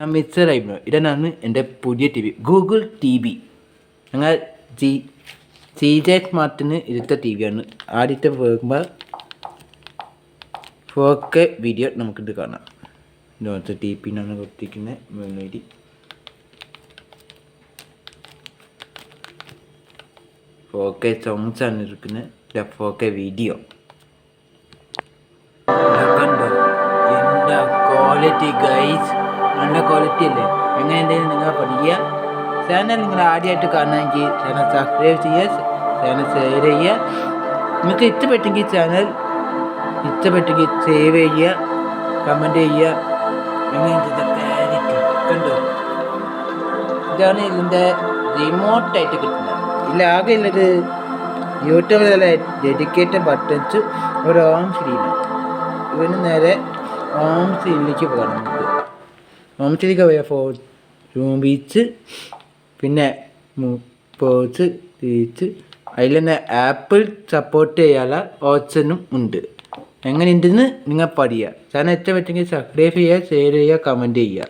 ഞാൻ mister eyebrow. ഇതാണ് എൻ്റെ പുതിയ T V, Google T V. ഞങ്ങൾ CJ സ്മാർട്ടിന് എടുത്ത ടി വിയാണ്. ആദ്യത്തെ പോകുമ്പോൾ 4K വീഡിയോ നമുക്കിത് കാണാം. ഇതുപോലത്തെ TP-നാണ് കൊടുത്തിരിക്കുന്നത്. മെയിൻ 4K സോങ്സ് ആണ് ഇരിക്കുന്നത്. 4K വീഡിയോ കണ്ടോ? എന്താ ക്വാളിറ്റി ഗൈസ്, നല്ല ക്വാളിറ്റി അല്ലേ? എങ്ങനെ ഉണ്ടെങ്കിലും നിങ്ങൾ പഠിക്കുക. ചാനൽ നിങ്ങൾ ആദ്യമായിട്ട് കാണുകയെങ്കിൽ ചാനൽ സബ്സ്ക്രൈബ് ചെയ്യുക, ചാനൽ ഷെയർ ചെയ്യുക. നിങ്ങൾക്ക് ഇഷ്ടപ്പെട്ടെങ്കിൽ സേവ് ചെയ്യുക, കമൻറ്റ് ചെയ്യുക. എങ്ങനെയുണ്ട് കണ്ടോ? ഇതാണ് ഇതിൻ്റെ റിമോട്ടായിട്ട് കിട്ടുന്നത്. ഇതിലാകെ ഉള്ളത് യൂട്യൂബിലെ ഡെഡിക്കേറ്റഡ് ബട്ടൺസ്, ഒരു ഹോം സ്ക്രീന്. ഇവന് നേരെ ഹോം സ്ക്രീനിലേക്ക് പോകണം. നമുക്ക് ഹോം സ്ക്രീനിലേക്ക് പോയാൽ റൂം ബീച്ച്, പിന്നെ പോസ് തിരിച്ച് അതിൽ തന്നെ ആപ്പിൾ സപ്പോർട്ട് ചെയ്യാനുള്ള ഓപ്ഷനും ഉണ്ട്. എങ്ങനെയുണ്ടെന്ന് നിങ്ങൾ പഠിക്കുക. ചാനൽ ഇഷ്ടപ്പെട്ടെങ്കിൽ സബ്സ്ക്രൈബ് ചെയ്യുക, ഷെയർ ചെയ്യുക, കമൻറ്റ് ചെയ്യുക.